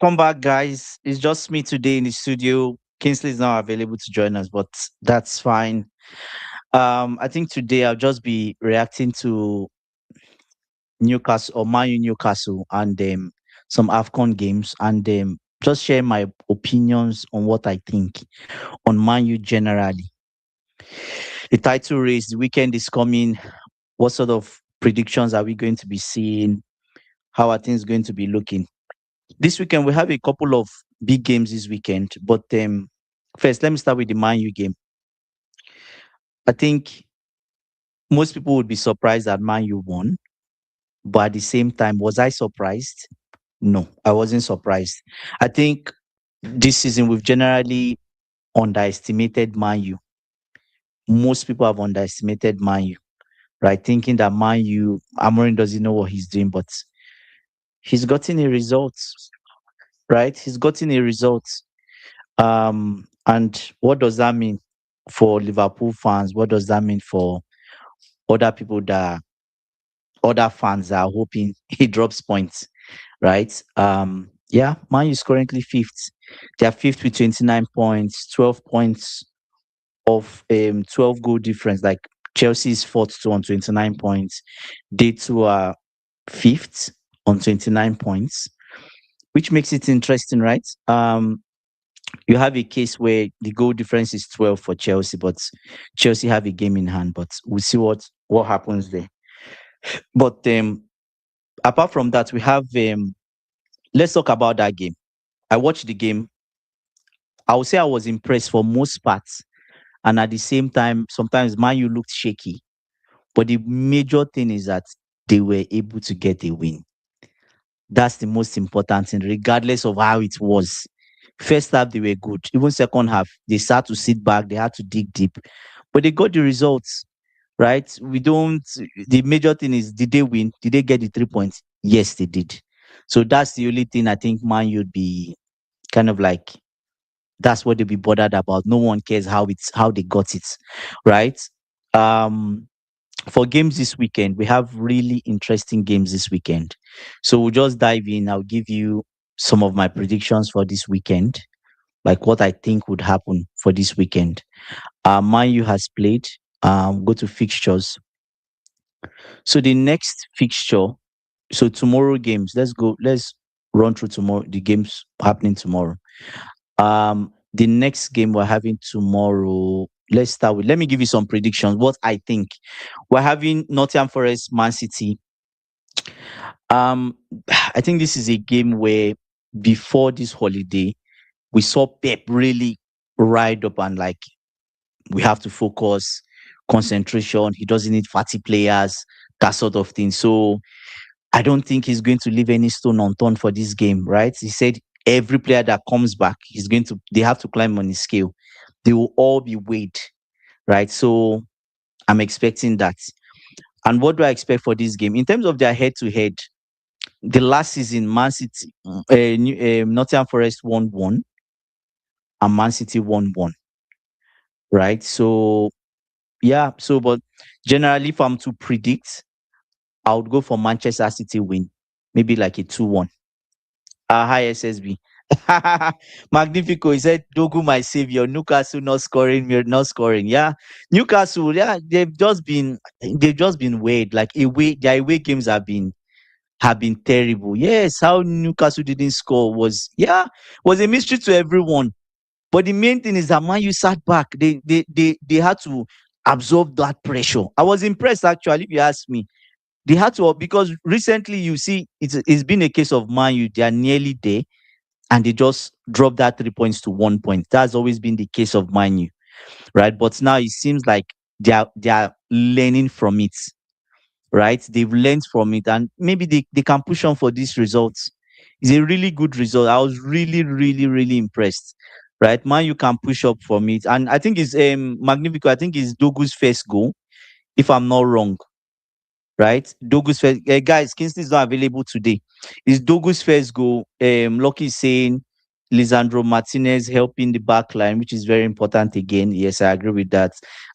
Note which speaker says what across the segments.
Speaker 1: Welcome back, guys. It's just me today in the studio. Kingsley is not available to join us, but that's fine. I think today I'll just be reacting to Newcastle or Man U Newcastle and some AFCON games and just share my opinions on what I think on Man U generally. The title race, the weekend is coming. What sort of predictions are we going to be seeing? How are things going to be looking? This weekend we have a couple of big games this weekend, but first let me start with the Man U game. I think most people would be surprised that Man U won, but at the same time, was I surprised? No, I wasn't surprised. I think this season we've generally underestimated Man U. Most people have underestimated Man U, right? Thinking that Man U, Amorim doesn't know what he's doing, but he's gotten a result, right? He's gotten a result. And what does that mean for Liverpool fans? What does that mean for other people that other fans are hoping he drops points, right? Yeah, Man U is currently fifth. They are fifth with 29 points, 12 points of 12 goal difference. Like Chelsea is fourth too on 29 points. They too are fifth on 29 points, which makes it interesting, right? You have a case where the goal difference is 12 for Chelsea, but Chelsea have a game in hand, but we'll see what happens there. But apart from that, we have let's talk about that game. I watched the game. I would say I was impressed for most parts. And at the same time, sometimes Man U looked shaky. But the major thing is that they were able to get a win. That's the most important thing, regardless of how it was. First half, they were good. Even second half, they started to sit back. They had to dig deep. But they got the results, right? The major thing is, did they win? Did they get the 3 points? Yes, they did. So that's the only thing I think Man U would be kind of like, that's what they'll be bothered about. No one cares how they got it, right? Um, for games this weekend, we have really interesting games this weekend. So we'll just dive in. I'll give you some of my predictions for this weekend, like what I think would happen for this weekend. Man U has played. Go to fixtures. So the next fixture, so tomorrow games. Let's go. Let's run through tomorrow the games happening tomorrow. The next game we're having tomorrow. Let's start with. Let me give you some predictions. What I think we're having: Nottingham Forest, Man City. Um, I think this is a game where before this holiday we saw Pep really ride up and like we have to focus, concentration. He doesn't need fatty players, that sort of thing. So I don't think he's going to leave any stone unturned for this game, right? He said every player that comes back, they have to climb on his scale. They will all be weighed, right? So I'm expecting that. And what do I expect for this game? In terms of their head to head, the last season, Man City, Nottingham Forest won one and Man City won one, right? So, yeah. So, but generally, if I'm to predict, I would go for Manchester City win, maybe like a 2-1. Hi, SSB. Magnifico, he said, Dogu, my savior. Newcastle not scoring, we're not scoring. Yeah. Newcastle, yeah, they've just been weird. Like their away games have been terrible. Yes, how Newcastle didn't score was a mystery to everyone. But the main thing is that Man U sat back. They had to absorb that pressure. I was impressed actually, if you ask me. They had to, because recently you see it's been a case of Man U, they are nearly there and they just drop that 3 points to 1 point. That's always been the case of Man U, right? But now it seems like they are learning from it, right? They've learned from it, and maybe they can push on for these results. It's a really good result. I was really, really, really impressed. Right, man, you can push up from it, and I think it's Magnifico. I think it's Dogu's first goal, if I'm not wrong. Right, Dogu's first. Guys, Kingsley is not available today. It's Dogu's first goal. Lucky is saying Lisandro Martinez helping the back line, which is very important again. Yes, I agree with that.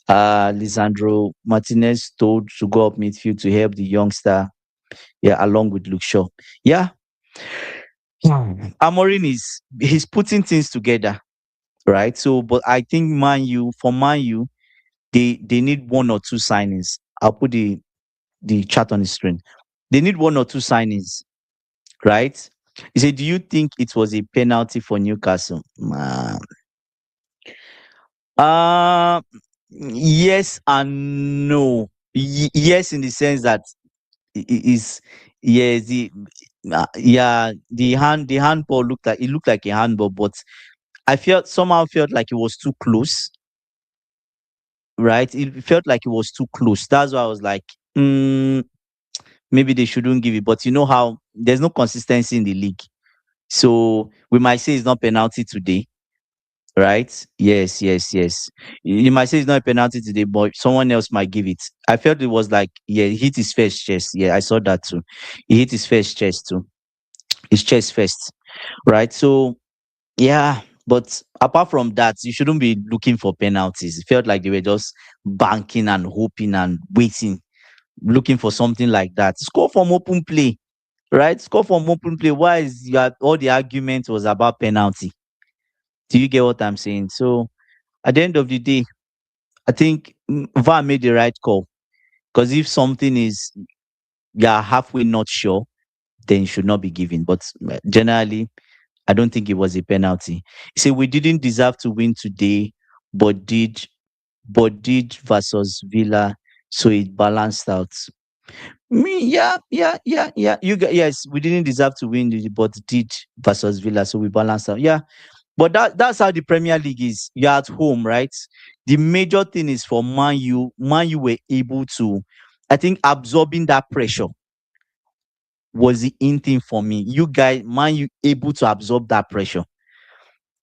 Speaker 1: Lisandro Martinez told to go up midfield to help the youngster. Yeah, along with Luke Shaw. Yeah, Amorin is he's putting things together, right? So, but I think Man U, they need one or two signings. I'll put the chart on the screen. They need one or two signings, right? He said, "Do you think it was a penalty for Newcastle?" Uh, yes and no. Yes, in the sense that is yes yeah, the handball looked like a handball, but I felt like it was too close, right? It felt like it was too close. That's why I was like, maybe they shouldn't give it. But you know how there's no consistency in the league, so we might say it's not penalty today, right? Yes, yes, yes. You might say it's not a penalty today, but someone else might give it. I felt it was like, yeah, he hit his first chest. Yeah, I saw that too. He hit his first chest too. His chest first, right? So yeah, but apart from that, you shouldn't be looking for penalties. It felt like they were just banking and hoping and waiting, looking for something like that. Score from open play, right? Score from open play. Why is all the argument was about penalty? Do you get what I'm saying? So at the end of the day, I think VAR made the right call, because if something is you're halfway not sure, then it should not be given. But generally, I don't think it was a penalty. He said we didn't deserve to win today, but did versus Villa, so it balanced out. Me, yeah, yeah, yeah, yeah. Yes, we didn't deserve to win, but did versus Villa, so we balanced out. Yeah, but that's how the Premier League is. You're at home, right? The major thing is for Man U. Man U were able to, I think, absorbing that pressure was the in thing for me. You guys, Man U able to absorb that pressure,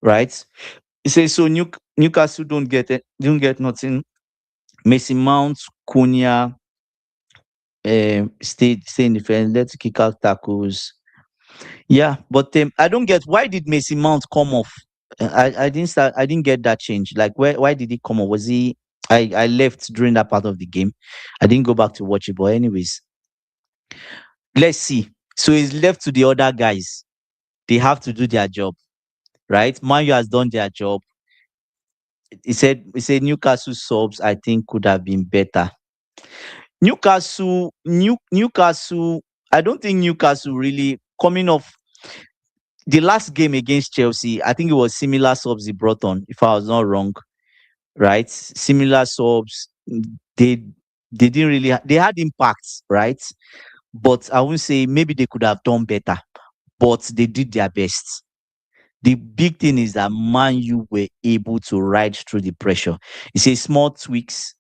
Speaker 1: right? He says so. Newcastle don't get nothing. Mason Mount, Cunha, stay in defense. Let's kick out tackles. Yeah, but I don't get why did Mason Mount come off? I didn't get that change. Like why did he come off? Was he? I left during that part of the game. I didn't go back to watch it. But anyways, let's see. So it's left to the other guys. They have to do their job, right? Manu has done their job. He said Newcastle subs I think could have been better. Newcastle. I don't think Newcastle really coming off the last game against Chelsea. I think it was similar subs he brought on, if I was not wrong, right? Similar subs. They they didn't really they had impacts, right? But I wouldn't say maybe they could have done better, but they did their best. The big thing is that Man U were able to ride through the pressure. It's a small tweaks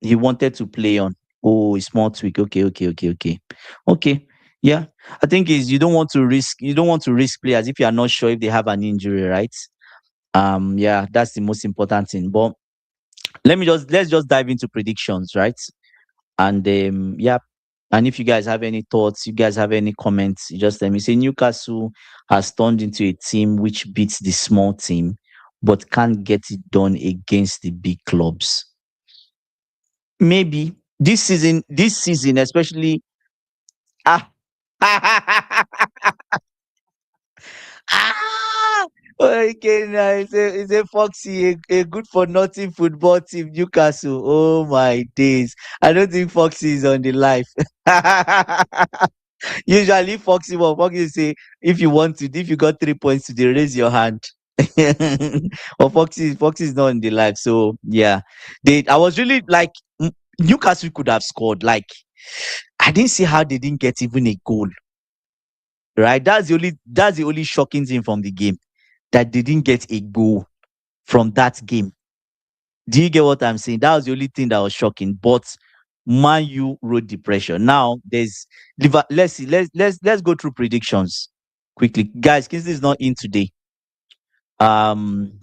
Speaker 1: he wanted to play on. Oh, a small tweak. Okay, okay, okay, okay. Okay. Yeah. I think is you don't want to risk players if you are not sure if they have an injury, right? Yeah, that's the most important thing. But let's just dive into predictions, right? And yeah. And if you guys have any thoughts, you guys have any comments, you just let me say Newcastle has turned into a team which beats the small team, but can't get it done against the big clubs. Maybe this season, especially ah ah okay now it's a Foxy, a good for nothing football team, Newcastle. Oh my days. I don't think Foxy is on the life. Usually Foxy say if you got 3 points today, raise your hand. But Foxy is not in the life. So yeah. I was really like Newcastle could have scored. Like I didn't see how they didn't get even a goal. Right? That's the only shocking thing from the game. That they didn't get a goal from that game. Do you get what I'm saying? That was the only thing that was shocking. But Man U rode the pressure. Now there's let's see, let's go through predictions quickly. Guys, Kingsley is not in today. Um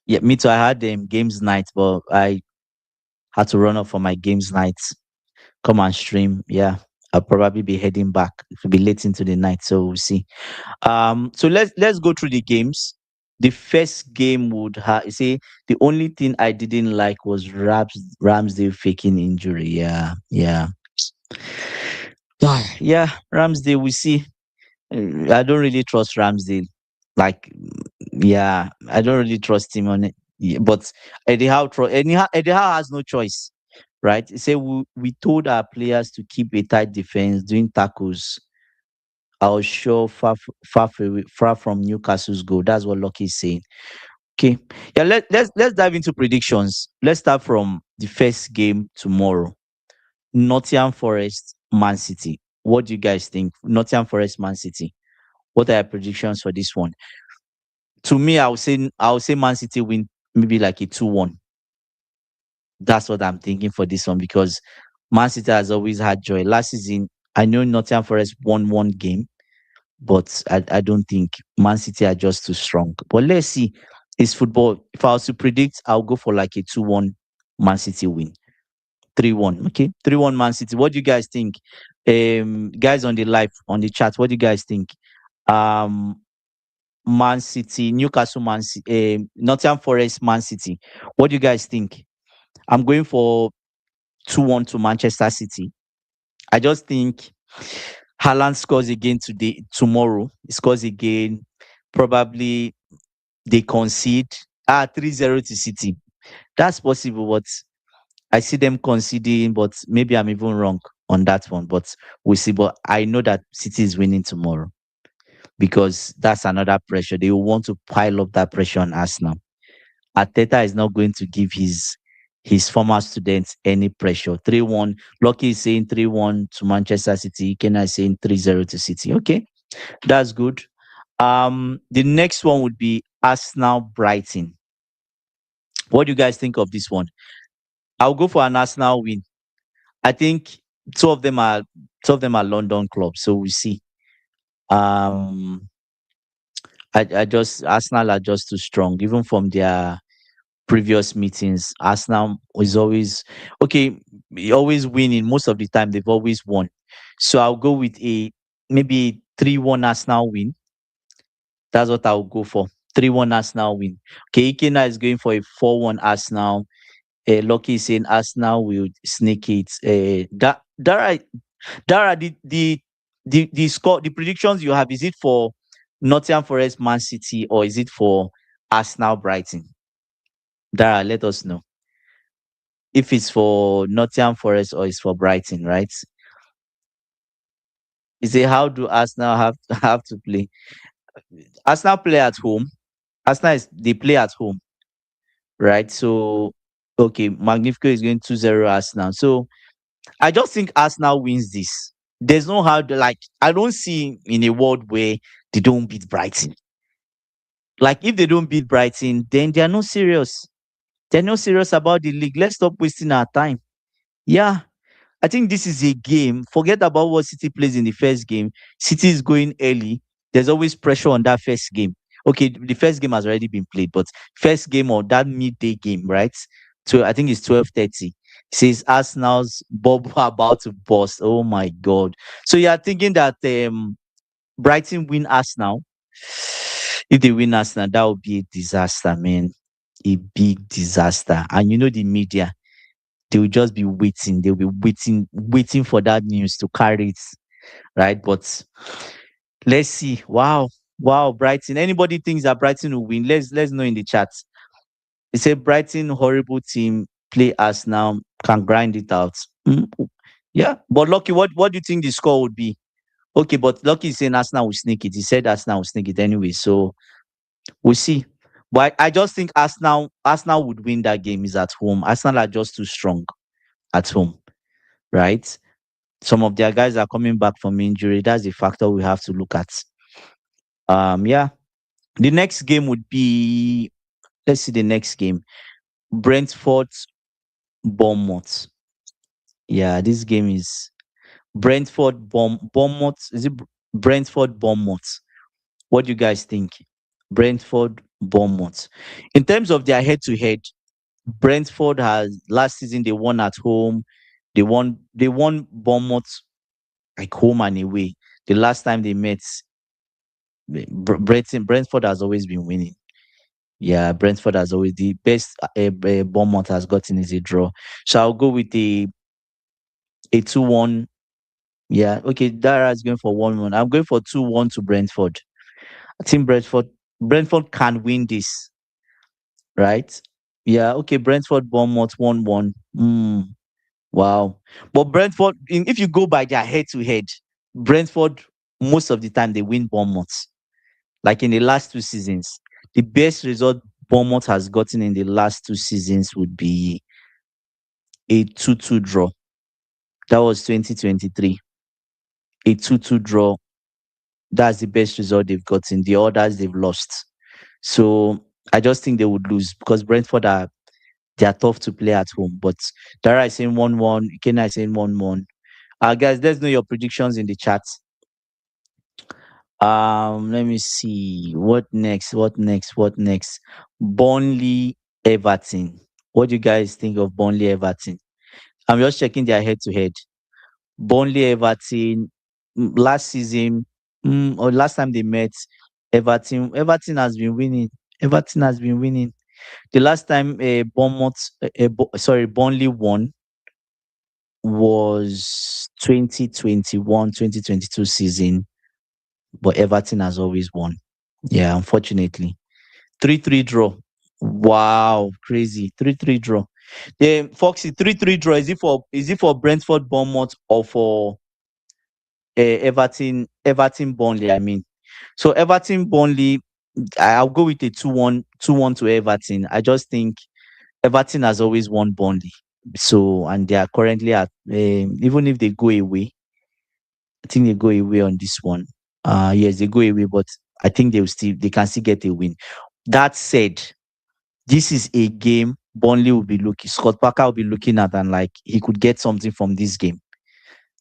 Speaker 1: yeah, me too. I had games night, but I had to run up for my games night. Come and stream. Yeah. I'll probably be heading back. It will be late into the night, so we'll see. So let's go through the games. The first game would have see the only thing I didn't like was Ramsdale faking injury. Yeah, yeah. Yeah, Ramsdale, we see. I don't really trust Ramsdale. Like, yeah, I don't really trust him on it. Yeah, but Eddie Howe has no choice, right? He said we told our players to keep a tight defense, doing tackles. I was sure far from Newcastle's goal. That's what Lucky is saying. Okay, yeah. Let's dive into predictions. Let's start from the first game tomorrow. Nottingham Forest, Man City. What do you guys think? Nottingham Forest, Man City. What are your predictions for this one? To me, I would say Man City win maybe like a 2-1. That's what I'm thinking for this one because Man City has always had joy. Last season, I know Nottingham Forest won one game, but I don't think Man City are just too strong. But let's see. It's football. If I was to predict, I'll go for like a 2-1 Man City win. 3-1. Okay. 3-1 Man City. What do you guys think? Guys on the live on the chat, what do you guys think? Um Man City, Newcastle Man City, Nottingham Forest Man City. What do you guys think? I'm going for 2-1 to Manchester City. I just think Haaland scores again today, tomorrow. He scores again. Probably they concede. 3-0 to City. That's possible, but I see them conceding, but maybe I'm even wrong on that one. But we'll see. But I know that City is winning tomorrow because that's another pressure. They will want to pile up that pressure on Arsenal. Ateta is not going to give his former students any pressure. 3-1. Lucky is saying 3-1 to Manchester City. Kenna is saying 3-0 to City. Okay, that's good. The next one would be Arsenal Brighton. What do you guys think of this one? I'll go for an Arsenal win. I think two of them are two of them are London clubs, so we see. Um, I just Arsenal are just too strong, even from their previous meetings. Arsenal is always okay, always winning. Most of the time, they've always won. So I'll go with a maybe 3-1 Arsenal win. That's what I'll go for. 3-1 Arsenal win. Okay, Ikena is going for a 4-1 Arsenal. Lucky is saying Arsenal will sneak it. Dara, the score, the predictions you have, is it for Nottingham Forest, Man City, or is it for Arsenal, Brighton? Dara, let us know if it's for Nottingham Forest or it's for Brighton, right? You say, how do Arsenal have have to play? Arsenal play at home. Arsenal is they play at home, right? So okay, Magnifico is going 2-0 Arsenal. So I just think Arsenal wins this. There's no how to like. I don't see in a world where they don't beat Brighton. Like if they don't beat Brighton, then they are not serious. They're not serious about the league. Let's stop wasting our time. Yeah, I think this is a game. Forget about what City plays in the first game. City is going early. There's always pressure on that first game. Okay, the first game has already been played, but first game or that midday game, right? So I think it's 12:30. Says Arsenal's bubble about to burst. Oh my god! So you are thinking that Brighton win Arsenal? If they win Arsenal, that would be a disaster, man. A big disaster. And you know the media, they will just be waiting. They'll be waiting for that news to carry it, right? But let's see. Wow, wow, Brighton. Anybody thinks that Brighton will win? Let's know in the chat. They say Brighton horrible team play Arsenal can grind it out. Mm, yeah, but Lucky, what do you think the score would be? Okay, but Lucky is saying Arsenal will sneak it. He said Arsenal will sneak it anyway. So we'll see. But I just think Arsenal would win that game. Is at home. Arsenal are just too strong at home, right? Some of their guys are coming back from injury. That's the factor we have to look at. Yeah. The next game would be, let's see the next game. Brentford Bournemouth. Yeah, this game is Bournemouth. Is it Brentford Bournemouth? What do you guys think? Brentford Bournemouth. In terms of their head to head, Brentford has last season they won at home. They won Bournemouth like home and away. The last time they met, Brentford has always been winning. Yeah, Brentford has always the best Bournemouth has gotten is a draw. So I'll go with a 2-1 Yeah. Okay. Dara is going for 1-1. I'm going for 2-1 to Brentford. I think Brentford can win this, right? Yeah. Okay. Brentford, Bournemouth, 1-1. Wow. But Brentford, if you go by their head to head, Brentford, most of the time, they win Bournemouth. Like in the last two seasons, the best result Bournemouth has gotten in the last two seasons would be a 2-2 draw. That was 2023. A 2-2 draw. That's the best result they've gotten. The others they've lost. So I just think they would lose because Brentford are they are tough to play at home. But Dara is saying 1-1, Kenna is saying 1-1. Guys, let's know your predictions in the chat. Let me see. What next? What next? What next? Burnley, Everton. What do you guys think of Burnley, Everton? I'm just checking their head to head. Burnley, Everton. Last season, or last time they met, Everton has been winning. Everton has been winning. The last time Burnley won was 2021, 2022 season, but Everton has always won. Yeah, unfortunately. 3-3 draw. Wow, crazy. 3-3 draw. Foxy, 3-3 draw. Is it for Brentford Bournemouth or for Everton Burnley, I mean. So Everton Burnley, I'll go with a 2-1 to Everton. I just think Everton has always won Burnley. So and they are currently at even if they go away, I think they go away on this one. Yes, they go away, but I think they can still get a win. That said, this is a game Burnley will be looking, Scott Parker will be looking at and like he could get something from this game,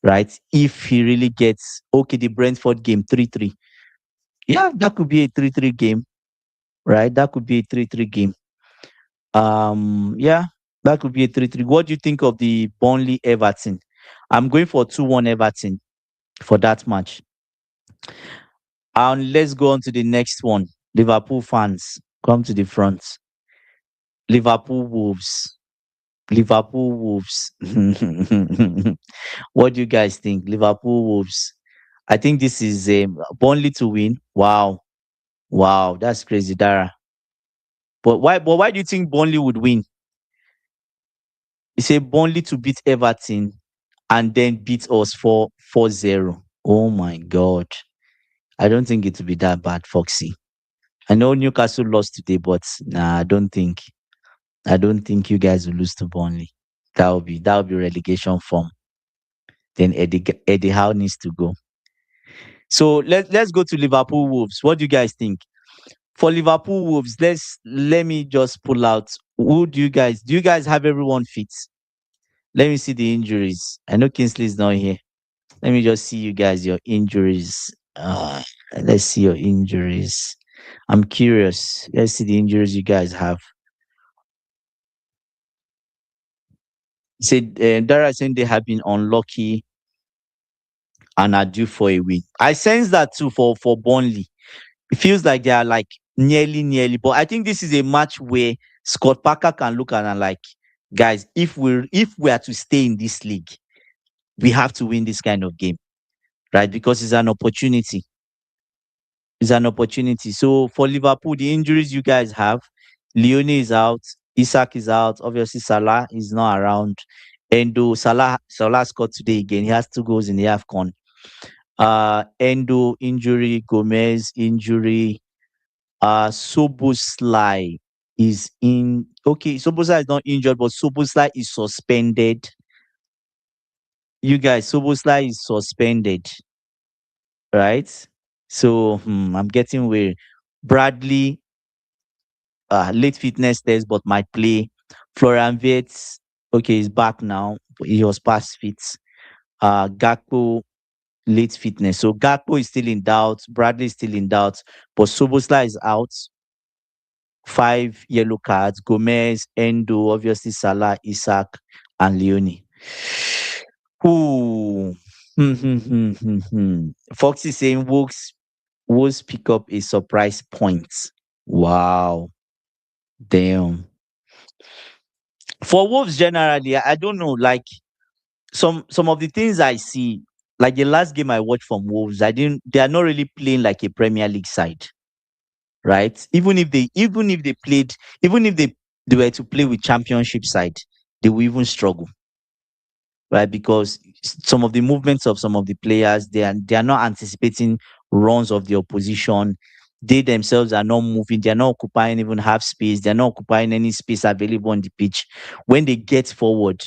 Speaker 1: right? If he really gets okay, the Brentford game 3-3. Yeah, that could be a 3-3 game, right? That could be a 3-3 game. Yeah, that could be a 3-3. What do you think of the Burnley Everton? I'm going for 2-1 Everton for that match. And let's go on to the next one. Liverpool fans, come to the front. Liverpool Wolves. Liverpool Wolves. What do you guys think? Liverpool Wolves. I think this is Burnley to win. Wow. Wow. That's crazy, Dara. But why do you think Burnley would win? You say Burnley to beat Everton and then beat us for 4-0. Oh my God. I don't think it will be that bad, Foxy. I know Newcastle lost today, but nah, I don't think you guys will lose to Burnley. That will be relegation form. Then Eddie Howe needs to go. So let's go to Liverpool Wolves. What do you guys think? For Liverpool Wolves, let me just pull out. Who do you guys have everyone fit? Let me see the injuries. I know Kingsley is not here. Let me just see you guys your injuries. Let's see your injuries. I'm curious. Let's see the injuries you guys have. Said Dara saying they have been unlucky and are due for a win. I sense that too for Burnley. It feels like they are like nearly, but I think this is a match where Scott Parker can look at and like, guys, if we are to stay in this league, we have to win this kind of game, right? Because it's an opportunity. It's an opportunity. So for Liverpool, the injuries you guys have, Leone is out, Isak is out, obviously Salah is not around. Endo Salah scored today again. He has 2 goals in the AFCON. Endo injury, Gomez injury, Soboslai is in. Okay, Soboslai is not injured, but Soboslai is suspended. You guys, Soboslai is suspended, right? So I'm getting where Bradley, late fitness test, but might play. Florian Wirtz, okay, he's back now. But he was past fit. Gakpo, late fitness. So Gakpo is still in doubt. Bradley is still in doubt. But Soboslai is out. 5 yellow cards. Gomez, Endo, obviously Salah, Isak, and Leone. Ooh. Foxy saying Wolves pick up a surprise point. Wow. Damn. For Wolves generally, I don't know. Like some of the things I see, like the last game I watched from Wolves, I didn't. They are not really playing like a Premier League side, right? Even if they were to play with Championship side, they will even struggle, right? Because some of the movements of some of the players, they are not anticipating runs of the opposition. They themselves are not moving. They are not occupying even half space. They are not occupying any space available on the pitch. When they get forward,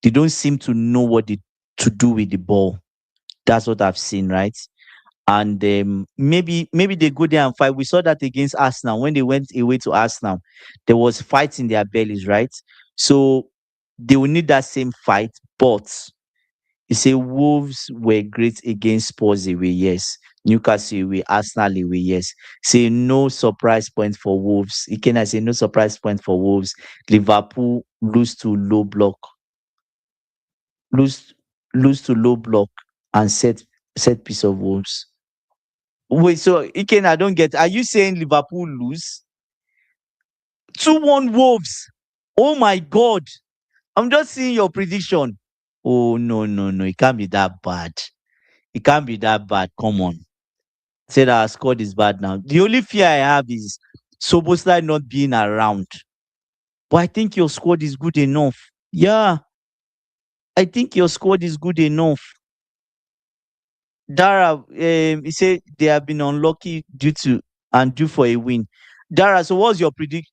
Speaker 1: they don't seem to know to do with the ball. That's what I've seen, right? And maybe they go there and fight. We saw that against Arsenal when they went away to Arsenal. There was fight in their bellies, right? So they will need that same fight, but you say Wolves were great against Spurs away, yes. Newcastle away, Arsenal away, yes. Say no surprise point for Wolves. Again, I say no surprise point for Wolves. Liverpool lose to low block, lose lose to low block and set piece of Wolves. Wait, so Iken, I don't get. Are you saying Liverpool lose 2-1 Wolves? Oh my God! I'm just seeing your prediction. Oh no no no! It can't be that bad. It can't be that bad. Come on. Say that our squad is bad now. The only fear I have is Soboslai not being around. But I think your squad is good enough. Yeah, I think your squad is good enough. Dara, he said they have been unlucky due for a win. Dara, so what's your prediction?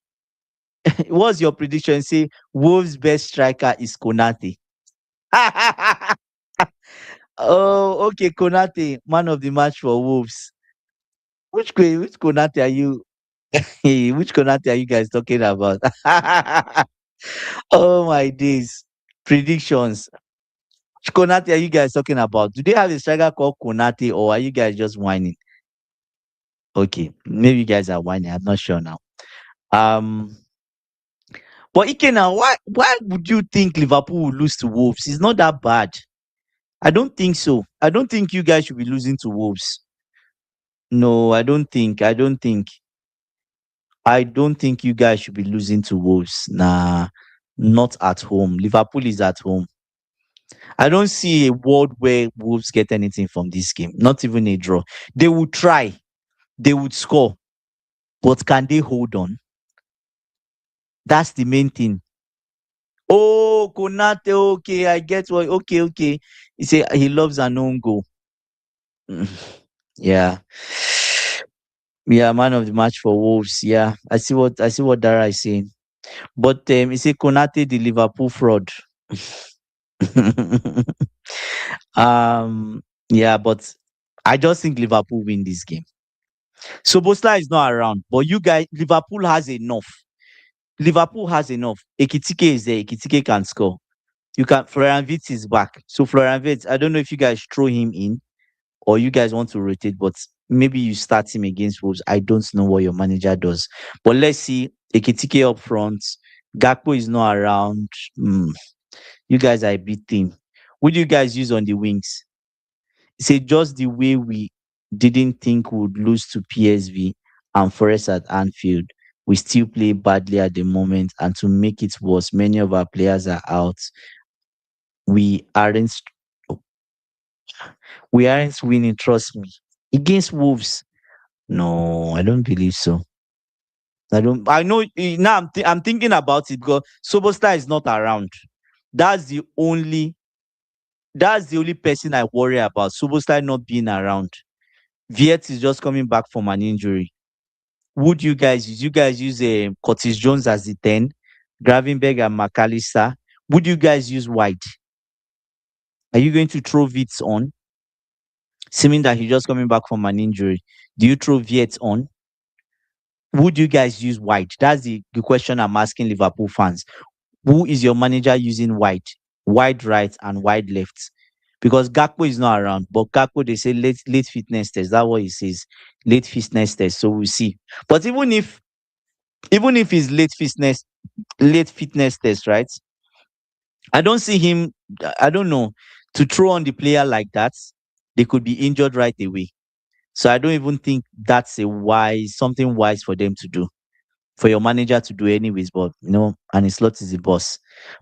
Speaker 1: What's your prediction? Say Wolves' best striker is Konate. Oh, okay, Konate, man of the match for Wolves. Which Konate are you? Which Konate are you guys talking about? Oh my days. Predictions. Which Konate are you guys talking about? Do they have a striker called Konate or are you guys just whining? Okay, maybe you guys are whining. I'm not sure now. Um, but Ikena, why would you think Liverpool will lose to Wolves? It's not that bad. I don't think so. I don't think you guys should be losing to Wolves. No, I don't think. I don't think you guys should be losing to Wolves. Nah, not at home. Liverpool is at home. I don't see a world where Wolves get anything from this game. Not even a draw. They would try. They would score. But can they hold on? That's the main thing. Oh, Konate, okay, I get what. Okay, okay. He say he loves an own goal. Mm, yeah, yeah, man of the match for Wolves. Yeah, I see what Dara is saying. But he say Konate the Liverpool fraud. Yeah, but I just think Liverpool win this game. So Bosla is not around, but you guys, Liverpool has enough. Liverpool has enough. Ekitike is there. Ekitike can score. You can. Florian Wirtz is back. So Florian Wirtz, I don't know if you guys throw him in or you guys want to rotate, but maybe you start him against Wolves. I don't know what your manager does, but let's see. Ekitike up front. Gakpo is not around. You guys are a big team. What do you guys use on the wings? Say just the way we didn't think we would lose to PSV and Forest at Anfield. We still play badly at the moment, and to make it worse, many of our players are out. We aren't we aren't winning, trust me. Against Wolves. No, I don't believe so. I know now I'm thinking about it because Sobostar is not around. That's the only that's the only person I worry about. Sobostar not being around. Viet is just coming back from an injury. Would you guys use? You guys use Curtis Jones as the 10, Gravenberg and McAllister. Would you guys use White? Are you going to throw Vitz on? Seeming that he's just coming back from an injury. Do you throw Viet on? Would you guys use White? That's the question I'm asking Liverpool fans. Who is your manager using White? Wide right and wide left. Because Gakpo is not around, but Gakpo they say late fitness test. That's what he says. Late fitness test. So we'll see. But even if he's late fitness test, right? I don't see him. I don't know to throw on the player like that. They could be injured right away. So I don't even think that's something wise for them to do, for your manager to do anyways. But and his slot is the boss.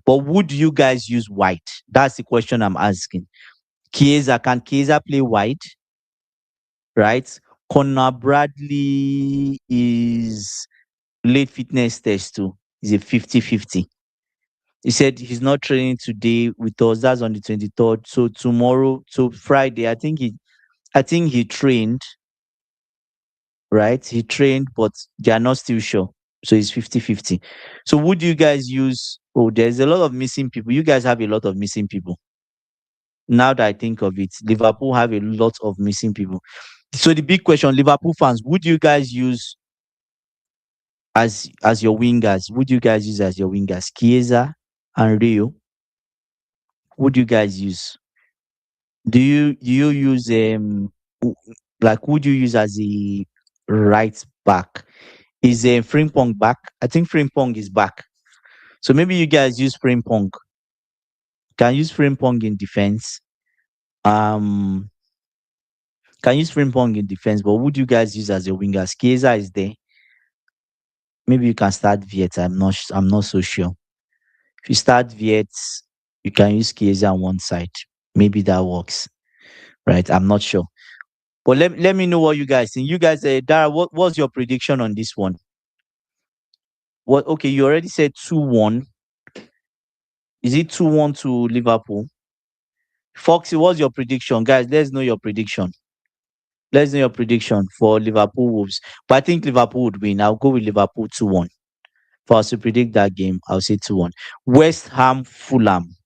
Speaker 1: But would you guys use White? That's the question I'm asking. Chiesa, can Chiesa play wide? Right? Connor Bradley is late fitness test too. He's a 50-50. He said he's not training today with us. That's on the 23rd. So tomorrow, so Friday, I think he trained, right? He trained, but they are not still sure. So it's 50-50. So would you guys use, oh, there's a lot of missing people. You guys have a lot of missing people. Now that I think of it, Liverpool have a lot of missing people. So the big question, Liverpool fans, would you guys use as your wingers? Would you guys use as your wingers Chiesa and Rio? Would you guys use? Do you use w- like would you use as a right back? Is Frimpong back? I think Frimpong is back. So maybe you guys use Frimpong. Can use Frimpong in defense. Um, can use Frimpong in defense, but would you guys use as a winger? Chiesa is there. Maybe you can start Viet. I'm not so sure. If you start Viet, you can use Chiesa on one side. Maybe that works, right? I'm not sure. But let me know what you guys think. You guys, Dara, what's your prediction on this one? What? Okay, you already said 2-1. Is it 2-1 to Liverpool? Foxy, what's your prediction, guys? Let's know your prediction. Let's know your prediction for Liverpool Wolves. But I think Liverpool would win. I'll go with Liverpool 2-1. For us to predict that game, I'll say 2-1. West Ham Fulham.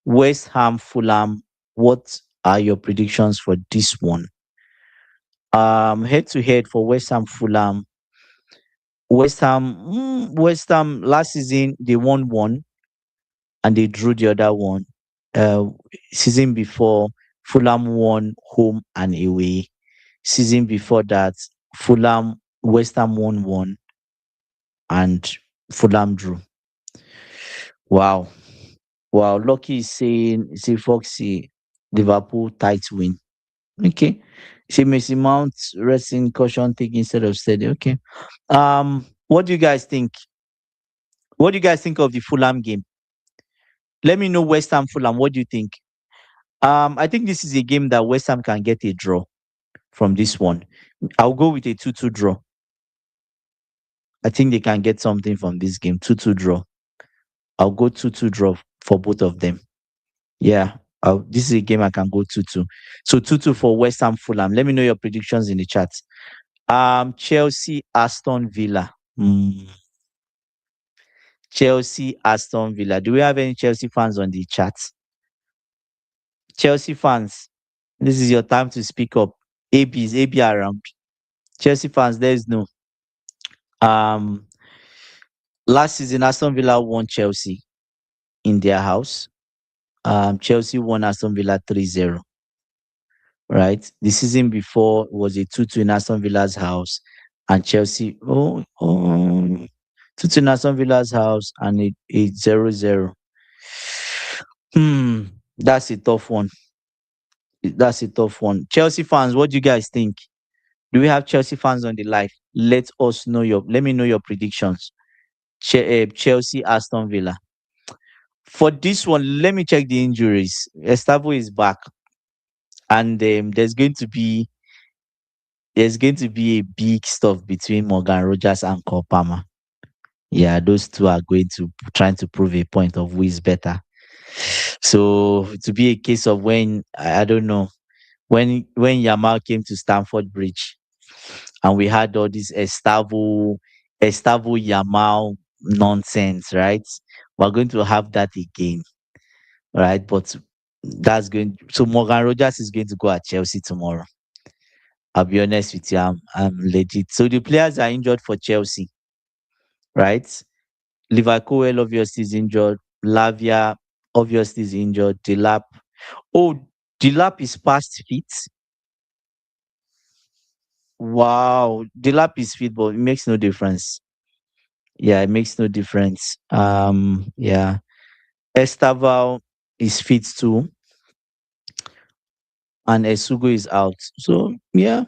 Speaker 1: West Ham Fulham. What are your predictions for this one? Head to head for West Ham Fulham. West Ham last season they won one and they drew the other one. Uh, Season before Fulham won home and away. Season before that, West Ham won one and Fulham drew. Wow. Wow. Lucky is saying, say Foxy, Liverpool tight win. Okay. Say Messi Mount resting caution take instead of steady. Okay. What do you guys think? What do you guys think of the Fulham game? Let me know West Ham Fulham. What do you think? I think this is a game that West Ham can get a draw from this one. I'll go with a 2-2 draw. I think they can get something from this game. 2-2 draw. I'll go 2-2 draw for both of them. Yeah. This is a game I can go 2-2. So 2-2 for West Ham Fulham. Let me know your predictions in the chat. Chelsea Aston Villa. Chelsea Aston Villa. Do we have any Chelsea fans on the chat? Chelsea fans, this is your time to speak up. AB around. Chelsea fans, there is no. Um, Last season Aston Villa won Chelsea in their house. Chelsea won Aston Villa 3-0. Right? The season before was a 2-2 in Aston Villa's house, and Chelsea 2-2 in Aston Villa's house and a 0-0. That's a tough one. That's a tough one. Chelsea fans, what do you guys think? Do we have Chelsea fans on the live? Let me know your predictions. Chelsea, Aston Villa. For this one, let me check the injuries. Estavo is back, and there's going to be a big stuff between Morgan Rogers and Cole Palmer. Yeah, those two are going to trying to prove a point of who is better. So to be a case of when I don't know when Yamal came to Stamford Bridge and we had all this Estavo Yamal nonsense, right? We're going to have that again, right? But so Morgan Rogers is going to go at Chelsea tomorrow. I'll be honest with you, I'm legit. So the players are injured for Chelsea, right? Liverpool obviously is injured. Lavia obviously is injured. Delap. Oh, Delap is past fit. Wow, Delap is fit, but it makes no difference. Yeah, it makes no difference. Yeah. Estaval is fit too, and Esugo is out. So yeah,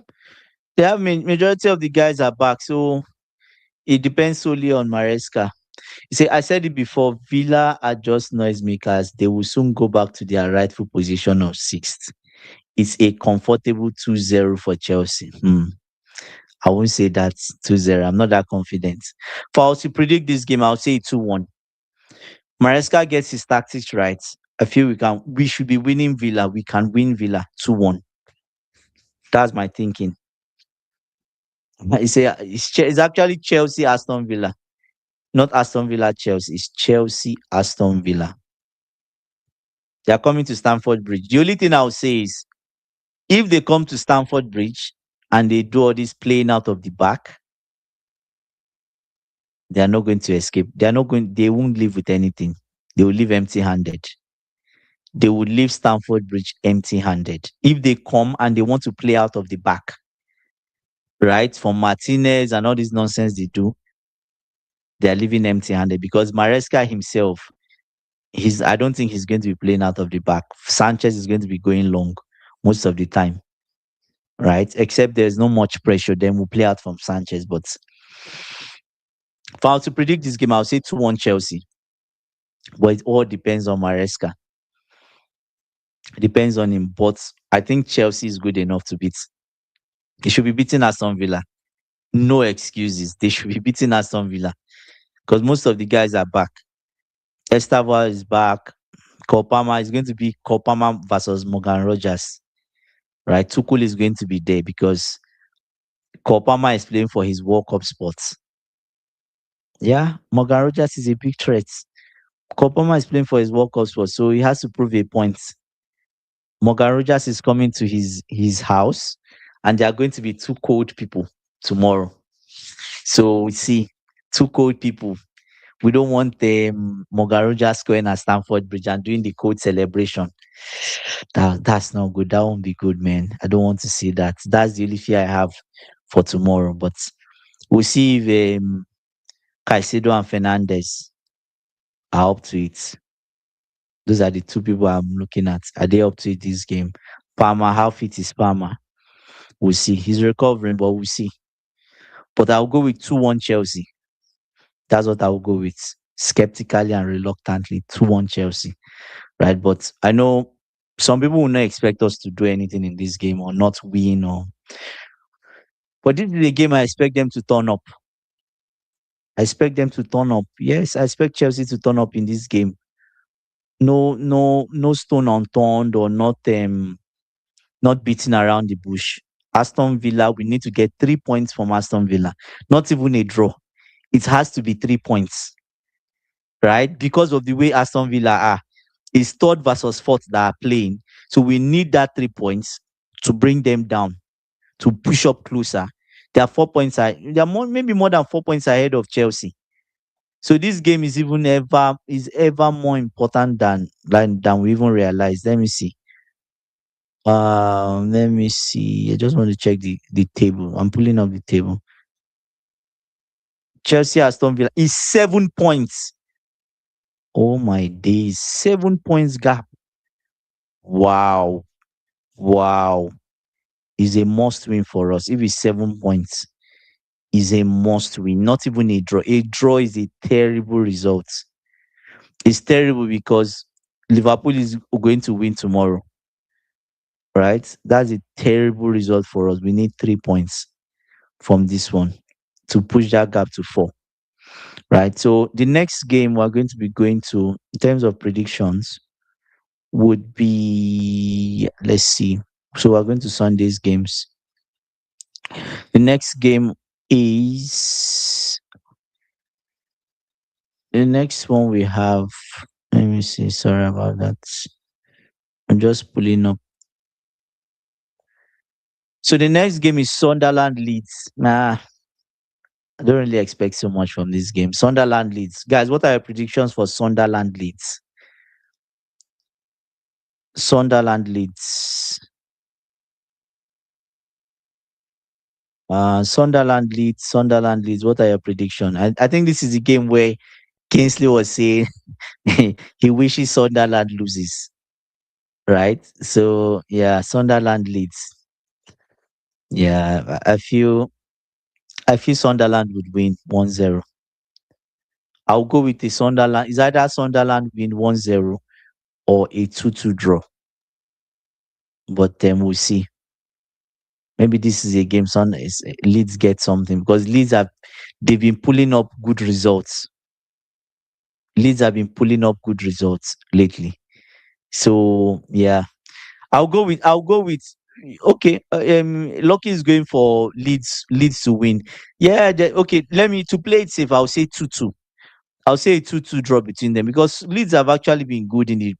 Speaker 1: they have majority of the guys are back. So it depends solely on Maresca. You see, I said it before, Villa are just noisemakers. They will soon go back to their rightful position of sixth. It's a comfortable 2-0 for Chelsea. I won't say that's 2-0. I'm not that confident. For us to predict this game, I'll say 2-1. Maresca gets his tactics right. I feel we should be winning Villa. We can win Villa 2-1. That's my thinking. It's actually Chelsea Aston Villa, not Aston Villa Chelsea. It's Chelsea Aston Villa. They are coming to Stamford Bridge. The only thing I'll say is if they come to Stamford Bridge and they do all this playing out of the back, they are not going to escape. They won't leave with anything. They will leave empty handed. They will leave Stamford Bridge empty handed. If they come and they want to play out of the back, right? From Martinez and all this nonsense they do, they are leaving empty handed because Maresca himself, I don't think he's going to be playing out of the back. Sanchez is going to be going long most of the time, right? Except there's no much pressure, then we'll play out from Sanchez. But if I were to predict this game, I'll say 2-1 Chelsea. But it all depends on Maresca. It depends on him. But I think Chelsea is good enough to beat. They should be beating Aston Villa. No excuses. They should be beating Aston Villa because most of the guys are back. Estava is back. Kopama is going to be Kopama versus Morgan Rogers, right? Tuchel is going to be there because Kopama is playing for his World Cup spots. Yeah, Morgan Rogers is a big threat. Kopama is playing for his World Cup spot, so he has to prove a point. Morgan Rogers is coming to his house, and there are going to be two cold people tomorrow. So we see two cold people. We don't want Morgan Rogers going at Stamford Bridge and doing the cold celebration. That's not good. That won't be good, man. I don't want to see that. That's the only fear I have for tomorrow. But we'll see if Caicedo and Fernandez are up to it. Those are the two people I'm looking at. Are they up to it this game? Palmer, how fit is Palmer? We'll see. He's recovering, but we'll see. But I'll go with 2-1 Chelsea. That's what I'll go with. Skeptically and reluctantly, 2-1 Chelsea. Right? But I know some people will not expect us to do anything in this game or not win but this is a game I expect them to turn up. I expect them to turn up. Yes, I expect Chelsea to turn up in this game. No stone unturned or not beating around the bush. Aston Villa, we need to get 3 points from Aston Villa. Not even a draw. It has to be 3 points. Right? Because of the way Aston Villa are. It's third versus fourth that are playing. So we need that 3 points to bring them down, to push up closer. They are 4 points. They are maybe more than 4 points ahead of Chelsea. So this game is ever more important than we even realize. Let me see. Let me see. I just want to check the table. I'm pulling up the table. Chelsea Aston Villa is 7 points. Oh my days. 7 points gap. Wow. Is a must win for us. If it's 7 points, is a must win. Not even a draw. A draw is a terrible result. It's terrible because Liverpool is going to win tomorrow. Right? That's a terrible result for us. We need 3 points from this one to push that gap to 4. Right? So the next game we're going to be going to, in terms of predictions, would be, let's see. So we're going to Sunday's games. The next game is the next one we have. Let me see. Sorry about that. I'm just pulling up. So the next game is Sunderland Leeds. Nah, I don't really expect so much from this game. Sunderland Leeds. Guys, what are your predictions for Sunderland Leeds? Sunderland Leeds. Sunderland Leeds. What are your predictions? I think this is the game where Kingsley was saying he wishes Sunderland loses. Right? So yeah, Sunderland Leeds. Yeah, I feel Sunderland would win 1-0. I'll go with a Sunderland. It's either Sunderland win 1-0 or a 2-2 draw. But then we'll see. Maybe this is a game Leeds get something because they've been pulling up good results. Leeds have been pulling up good results lately. So yeah, I'll go with okay. Lucky is going for Leeds to win. Yeah, okay. Let me to play it safe. I'll say 2-2. I'll say a 2-2 draw between them because Leeds have actually been good in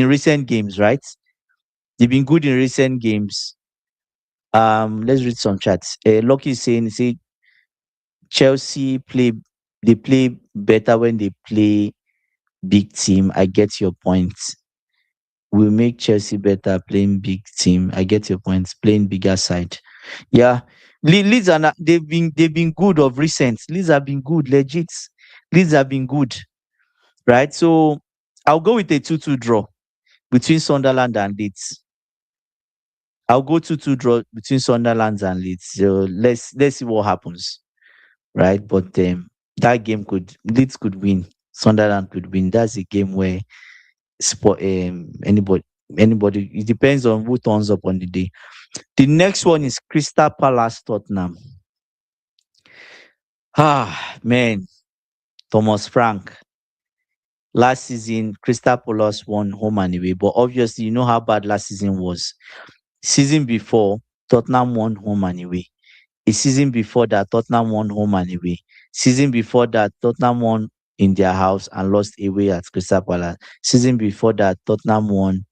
Speaker 1: recent games, right? They've been good in recent games. Let's read some chats. Lucky is saying, say Chelsea play better when they play big team. I get your point. Will make Chelsea better playing big team. I get your points. Playing bigger side. Yeah. Leeds are not, they've been good of recent. Leeds have been good, legit. Leeds have been good. Right? So I'll go with a 2-2 draw between Sunderland and Leeds. I'll go 2-2 draw between Sunderland and Leeds. So let's see what happens. Right? But that game Leeds could win. Sunderland could win. That's a game where sport anybody it depends on who turns up on the day. The next one is Crystal Palace Tottenham. Man, Thomas Frank. Last season, Crystal Palace won home and away, but obviously, you know how bad last season was. Season before, Tottenham won home and away. A season before that, Tottenham won home and away. Season before that, Tottenham won in their house and lost away at Crystal Palace. Season before that, Tottenham won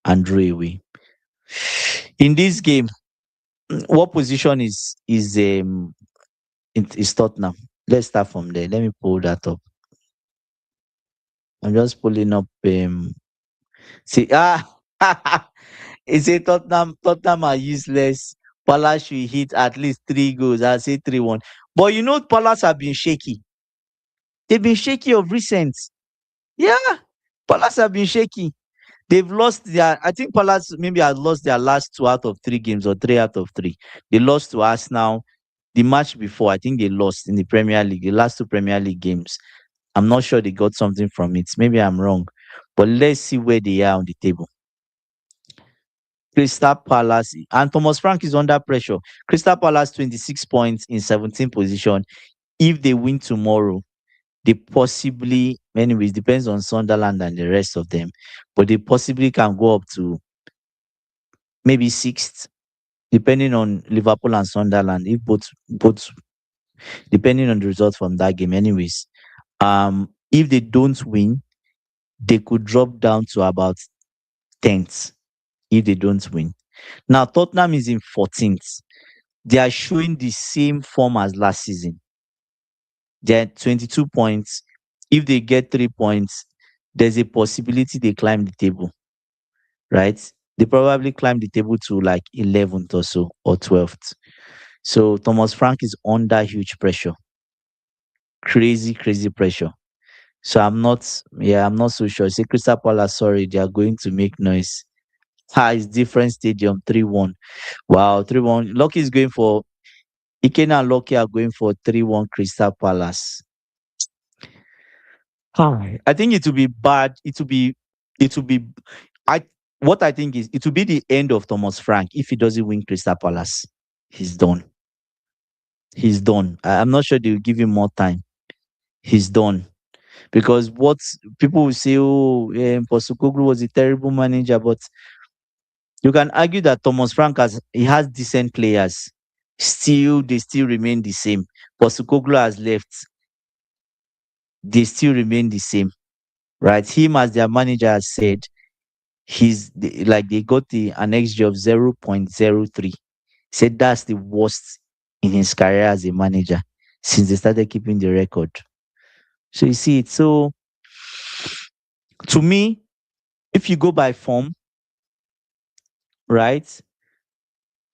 Speaker 1: and drew away. In this game, what position is Tottenham? Let's start from there. Let me pull that up. I'm just pulling up. See, it's a Tottenham are useless. Palace should hit at least 3 goals. I say 3-1. But you know, Palace have been shaky. They've been shaky of recent. Yeah, Palace have been shaky. They've lost I think Palace maybe had lost their last 2 out of 3 games or 3 out of 3. They lost to Arsenal. The match before, I think they lost in the Premier League, the last 2 Premier League games. I'm not sure they got something from it. Maybe I'm wrong. But let's see where they are on the table. Crystal Palace and Thomas Frank is under pressure. Crystal Palace 26 points in 17th position. If they win tomorrow, they possibly, anyways, depends on Sunderland and the rest of them, but they possibly can go up to maybe 6th, depending on Liverpool and Sunderland. If both depending on the result from that game, anyways. If they don't win, they could drop down to about 10th if they don't win. Now, Tottenham is in 14th. They are showing the same form as last season. They're 22 points. If they get 3 points, there's a possibility they climb the table, right? They probably climb the table to like 11th or so, or 12th. So Thomas Frank is under huge pressure. Crazy, crazy pressure. So I'm not so sure. Say Crystal Palace, sorry, they are going to make noise. It's different stadium, 3-1. Wow, 3-1. Lucky is going for Ikena and Lucky are going for 3-1 Crystal Palace. I think it will be bad. It will be I what I think is it will be the end of Thomas Frank if he doesn't win Crystal Palace. He's done. He's done. I'm not sure they will give him more time. He's done. Because what people will say, oh, Postecoglou was a terrible manager, but you can argue that Thomas Frank has decent players. They still remain the same. Postecoglou has left. They still remain the same, right? Him as their manager has said, they got an XG of 0.03. Said that's the worst in his career as a manager since they started keeping the record. So you see it. So to me, if you go by form, right?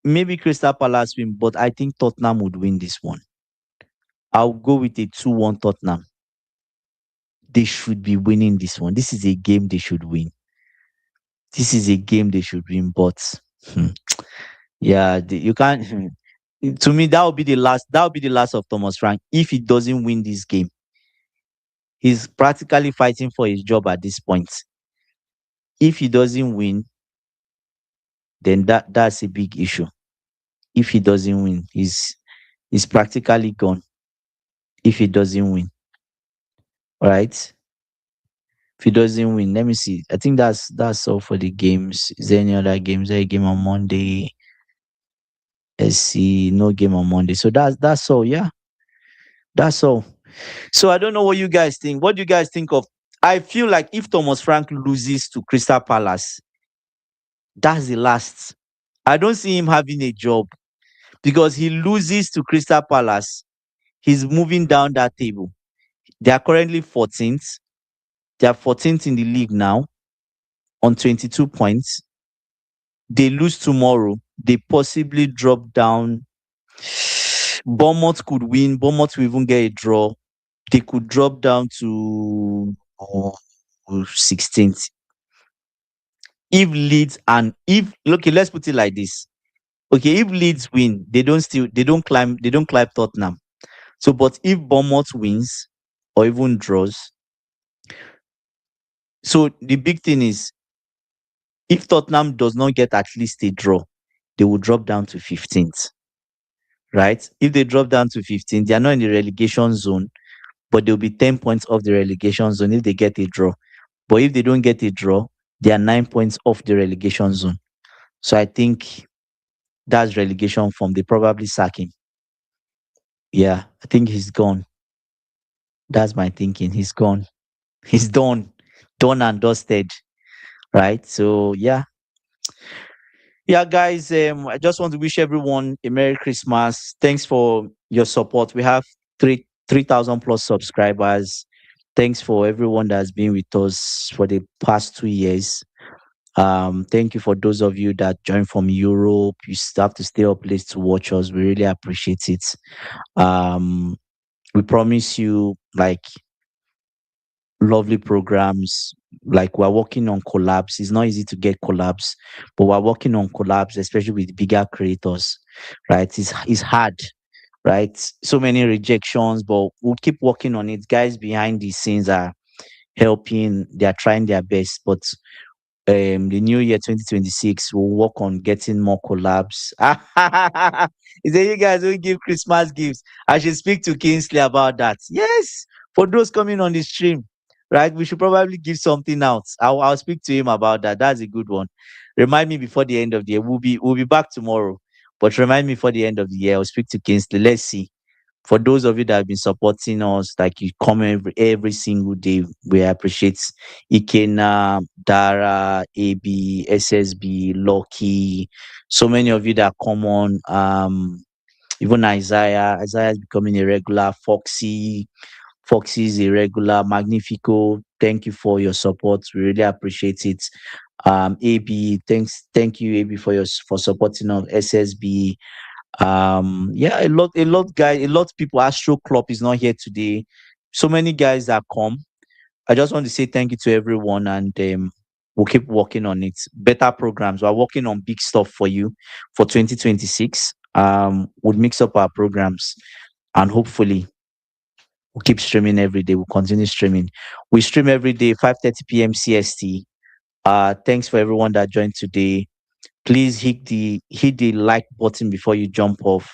Speaker 1: Maybe Crystal Palace win, but I think Tottenham would win this one. I'll go with a 2-1 Tottenham. They should be winning this one. This is a game they should win. This is a game they should win, but yeah, you can't. To me, that would be the last. That would be the last of Thomas Frank if he doesn't win this game. He's practically fighting for his job at this point. If he doesn't win, then that's a big issue. If he doesn't win, he's practically gone. If he doesn't win, right? If he doesn't win, let me see. I think that's all for the games. Is there any other games? Is there a game on Monday? Let's see. No game on Monday. So that's all. Yeah, that's all. So I don't know what you guys think. What do you guys think of? I feel like if Thomas Frank loses to Crystal Palace, that's the last. I don't see him having a job because he loses to Crystal Palace. He's moving down that table. They are currently 14th. They are 14th in the league now on 22 points. They lose tomorrow. They possibly drop down. Bournemouth could win. Bournemouth will even get a draw. They could drop down to 16th. If Leeds and if okay, let's put it like this. Okay, if Leeds win, they don't climb Tottenham. So, but if Bournemouth wins or even draws, so the big thing is if Tottenham does not get at least a draw, they will drop down to 15th. Right? If they drop down to 15th, they are not in the relegation zone, but they'll be 10 points off the relegation zone if they get a draw. But if they don't get a draw, they are 9 points off the relegation zone. So I think that's relegation form. They probably sack him. Yeah, I think he's gone. That's my thinking. He's gone. He's done. Done and dusted. Right? So yeah. Yeah, guys, I just want to wish everyone a Merry Christmas. Thanks for your support. We have 3,000 plus subscribers. Thanks for everyone that has been with us for the past 2 years. Thank you for those of you that joined from Europe. You still have to stay up late to watch us. We really appreciate it. Um, we promise you like lovely programs. Like we're working on collabs. It's not easy to get collabs, but we're working on collabs, especially with bigger creators. Right? It's hard, right? So many rejections, but we'll keep working on it. Guys behind the scenes are helping. They are trying their best, but the new year 2026 we'll work on getting more collabs. Is there you guys will give Christmas gifts? I should speak to Kingsley about that. Yes, for those coming on the stream, right? We should probably give something out. I'll speak to him about that. That's a good one. Remind me before the end of the year. We'll be back tomorrow, but remind me before the end of the year. I'll speak to Kingsley. Let's see. For those of you that have been supporting us, like you come every single day, we appreciate Ikena, Dara, AB, SSB, Lucky, so many of you that come on. Even Isaiah. Isaiah is becoming a regular. Foxy is a regular. Magnifico, thank you for your support. We really appreciate it. AB, thank you, AB, for supporting us. SSB, yeah, a lot of people. Astro Club is not here today. So many guys that come. I just want to say thank you to everyone, and we'll keep working on it. Better programs. We're working on big stuff for you for 2026. We'll mix up our programs, and hopefully we'll keep streaming every day. We'll continue streaming. We stream every day 5:30 p.m. CST. Thanks for everyone that joined today. Please hit the like button before you jump off.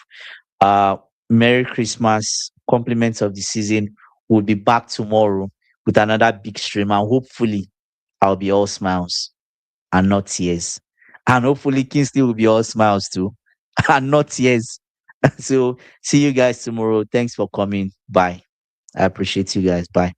Speaker 1: Uh, Merry Christmas, compliments of the season. We'll be back tomorrow with another big stream, and hopefully, I'll be all smiles and not tears. And hopefully, Kingsley will be all smiles too and not tears. So, see you guys tomorrow. Thanks for coming. Bye. I appreciate you guys. Bye.